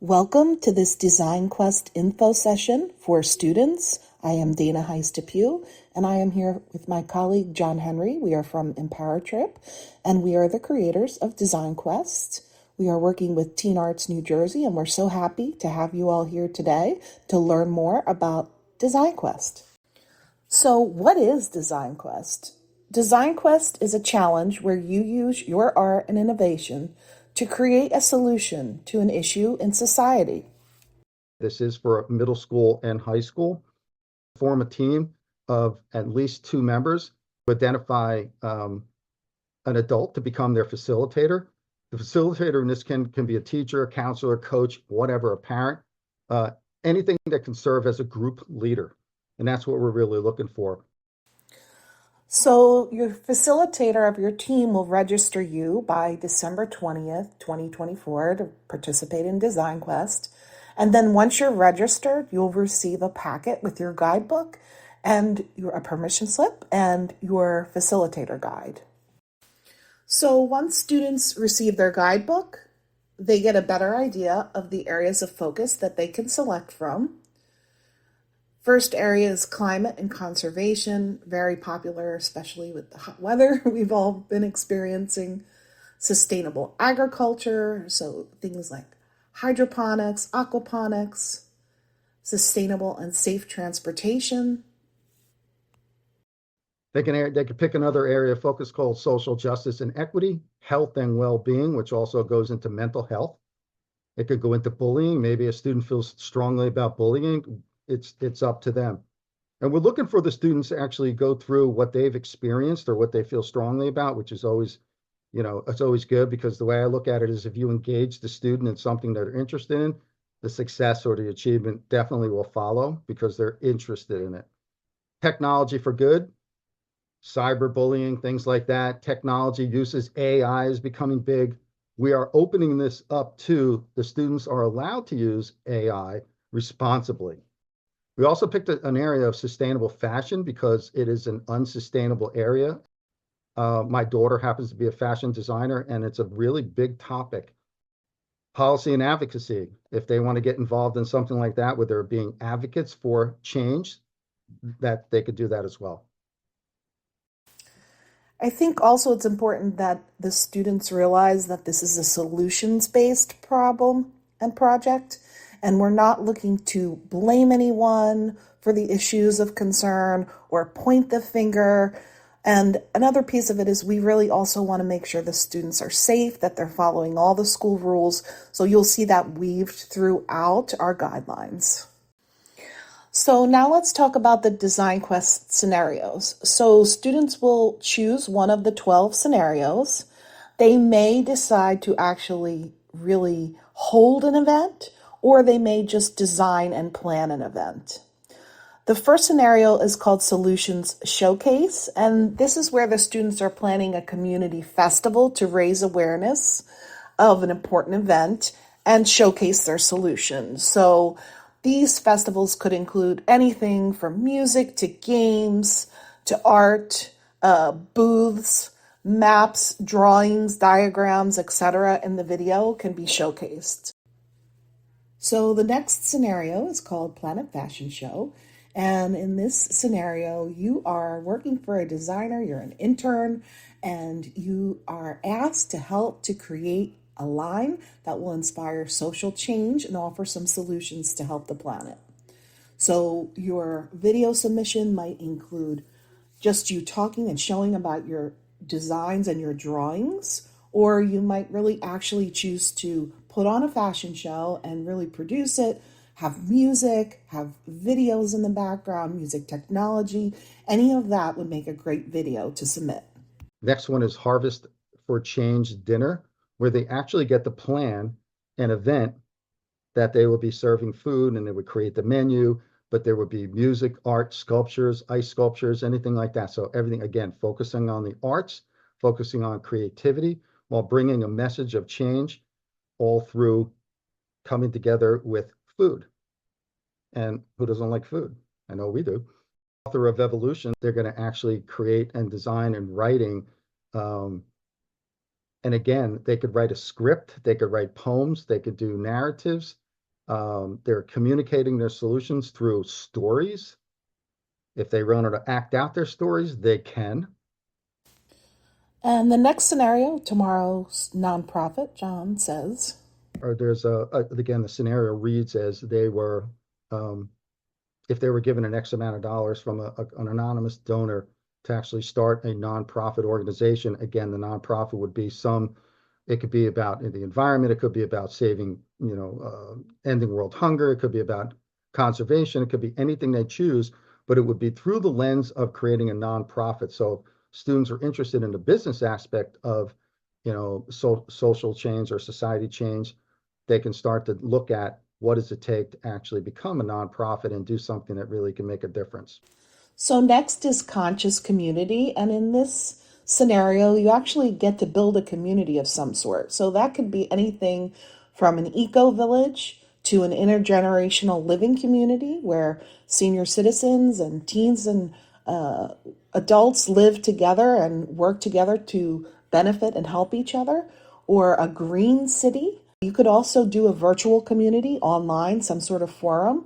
Welcome to this DesignQuest Info Session for students. I am Dana Heist-Depew, and I am here with my colleague John Henry. We are from EmpowerTrip, and we are the creators of DesignQuest. We are working with Teen Arts New Jersey, and we're so happy to have you all here today to learn more about DesignQuest. So, what is DesignQuest? DesignQuest is a challenge where you use your art and innovation to create a solution to an issue in society. This is for middle school and high school. Form a team of at least 2 members to identify an adult to become their facilitator. The facilitator in this can be a teacher, a counselor, coach, whatever, a parent, anything that can serve as a group leader. And that's what we're really looking for. So your facilitator of your team will register you by December 20th, 2024 to participate in DesignQuest. And then once you're registered, you'll receive a packet with your guidebook and a permission slip and your facilitator guide. So once students receive their guidebook, they get a better idea of the areas of focus that they can select from. First area is climate and conservation, very popular, especially with the hot weather we've all been experiencing. Sustainable agriculture, so things like hydroponics, aquaponics, sustainable and safe transportation. They can pick another area of focus called social justice and equity, health and well-being, which also goes into mental health. It could go into bullying. Maybe a student feels strongly about bullying. It's up to them. And we're looking for the students to actually go through what they've experienced or what they feel strongly about, which is always, it's always good, because the way I look at it is if you engage the student in something they're interested in, the success or the achievement definitely will follow because they're interested in it. Technology for good, cyberbullying, things like that. Technology uses AI is becoming big. We are opening this up to the students are allowed to use AI responsibly. We also picked an area of sustainable fashion because it is an unsustainable area. My daughter happens to be a fashion designer, and it's a really big topic. Policy and advocacy, if they want to get involved in something like that, where they're being advocates for change, that they could do that as well. I think also it's important that the students realize that this is a solutions-based problem and project, and we're not looking to blame anyone for the issues of concern or point the finger. And another piece of it is we really also want to make sure the students are safe, that they're following all the school rules. So you'll see that weaved throughout our guidelines. So now let's talk about the DesignQuest scenarios. So students will choose one of the 12 scenarios. They may decide to actually really hold an event, or they may just design and plan an event. The first scenario is called Solutions Showcase, and this is where the students are planning a community festival to raise awareness of an important event and showcase their solutions. So these festivals could include anything from music to games to art, booths, maps, drawings, diagrams, etc. in the video can be showcased. So the next scenario is called Planet Fashion Show. And in this scenario, you are working for a designer, you're an intern, and you are asked to help to create a line that will inspire social change and offer some solutions to help the planet. So your video submission might include just you talking and showing about your designs and your drawings, or you might really actually choose to put on a fashion show and really produce it, have music, have videos in the background, music technology. Any of that would make a great video to submit. Next one is Harvest for Change Dinner, where they actually get to plan an event that they will be serving food, and they would create the menu, but there would be music, art, sculptures, ice sculptures, anything like that. So everything, again, focusing on the arts, focusing on creativity, while bringing a message of change all through coming together with food. And who doesn't like food? I know we do. Author of Evolution, they're going to actually create and design and writing. And again, they could write a script, they could write poems, they could do narratives, They're communicating their solutions through stories. If they want to act out their stories, they can. And the next scenario, tomorrow's nonprofit, John says. Or there's again, the scenario reads as they were, um, if they were given an X amount of dollars from an anonymous donor to actually start a nonprofit organization. Again, the nonprofit would be it could be about the environment. It could be about saving, ending world hunger. It could be about conservation. It could be anything they choose, but it would be through the lens of creating a nonprofit. So students are interested in the business aspect of, social change or society change. They can start to look at what does it take to actually become a nonprofit and do something that really can make a difference. So next is conscious community. And in this scenario, you actually get to build a community of some sort. So that could be anything from an eco village to an intergenerational living community where senior citizens and teens and adults live together and work together to benefit and help each other, or a green city. You could also do a virtual community online, some sort of forum.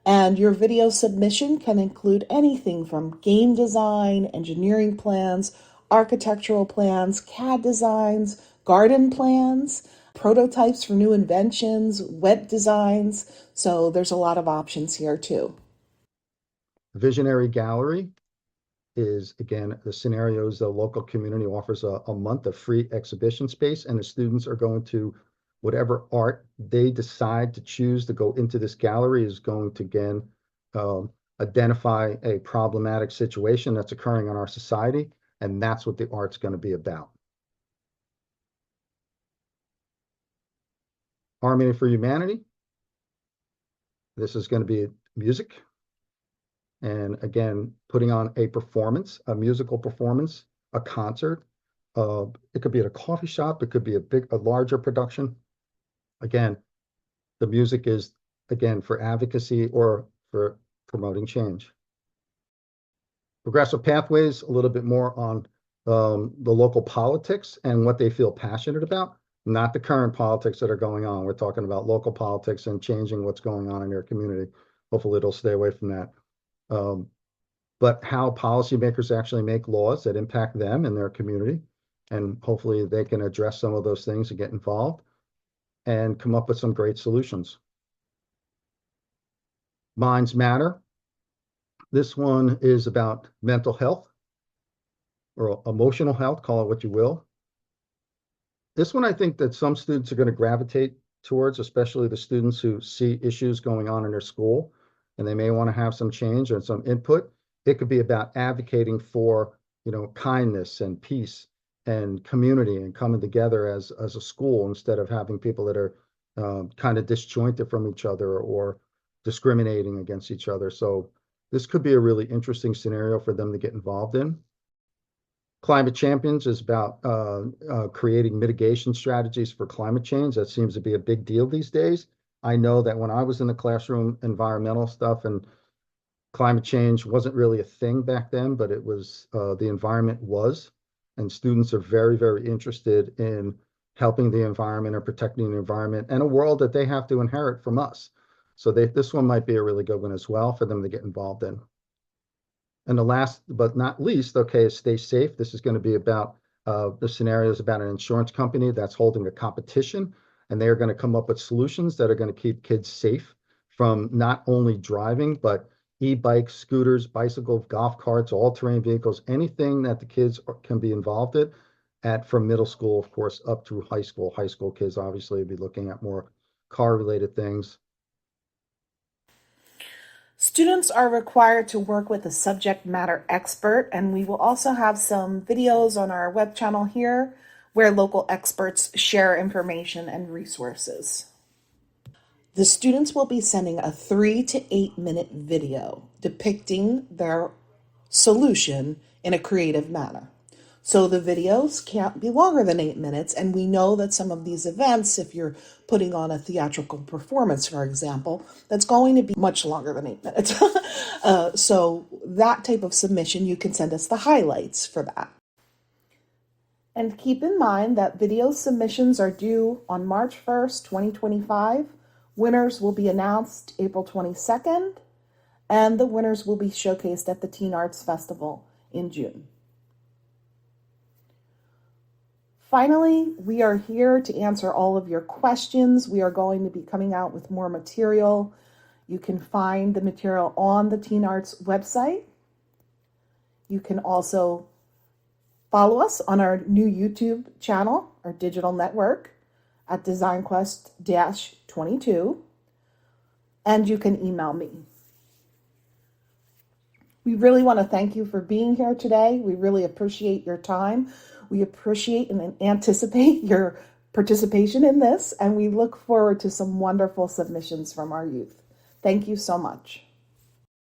And your video submission can include anything from game design, engineering plans, architectural plans, CAD designs, garden plans, prototypes for new inventions, web designs. So there's a lot of options here too. Visionary Gallery is, again, the scenarios the local community offers a month of free exhibition space, and the students are going to, whatever art they decide to choose to go into this gallery is going to, again, identify a problematic situation that's occurring in our society, and that's what the art's going to be about. Harmony for Humanity. This is going to be music. And again, putting on a performance, a musical performance, a concert. It could be at a coffee shop. It could be a larger production. Again, the music is, again, for advocacy or for promoting change. Progressive Pathways, a little bit more on the local politics and what they feel passionate about, not the current politics that are going on. We're talking about local politics and changing what's going on in their community. Hopefully it'll stay away from that. But how policymakers actually make laws that impact them and their community. And hopefully they can address some of those things and get involved and come up with some great solutions. Minds Matter. This one is about mental health or emotional health, call it what you will. This one, I think that some students are going to gravitate towards, especially the students who see issues going on in their school, and they may want to have some change and some input. It could be about advocating for, kindness and peace and community and coming together as a school instead of having people that are kind of disjointed from each other or discriminating against each other. So this could be a really interesting scenario for them to get involved in. Climate Champions is about creating mitigation strategies for climate change. That seems to be a big deal these days. I know that when I was in the classroom, environmental stuff and climate change wasn't really a thing back then, but it was, the environment was, and students are very, very interested in helping the environment or protecting the environment and a world that they have to inherit from us. So this one might be a really good one as well for them to get involved in. And the last but not least, okay, is Stay Safe. This is going to be about the scenarios about an insurance company that's holding a competition, and they're going to come up with solutions that are going to keep kids safe from not only driving, but e-bikes, scooters, bicycles, golf carts, all-terrain vehicles, anything that the kids can be involved in from middle school, of course, up through high school. High school kids obviously will be looking at more car-related things. Students are required to work with a subject matter expert, and we will also have some videos on our web channel here where local experts share information and resources. The students will be sending a 3 to 8 minute video depicting their solution in a creative manner. So the videos can't be longer than 8 minutes, and we know that some of these events, if you're putting on a theatrical performance, for example, that's going to be much longer than 8 minutes. So that type of submission, you can send us the highlights for that. And keep in mind that video submissions are due on March 1st, 2025, Winners will be announced April 22nd, and the winners will be showcased at the Teen Arts Festival in June. Finally, we are here to answer all of your questions. We are going to be coming out with more material. You can find the material on the Teen Arts website. You can also follow us on our new YouTube channel, our digital network, at DesignQuest-22, and you can email me. We really want to thank you for being here today. We really appreciate your time. We appreciate and anticipate your participation in this, and we look forward to some wonderful submissions from our youth. Thank you so much.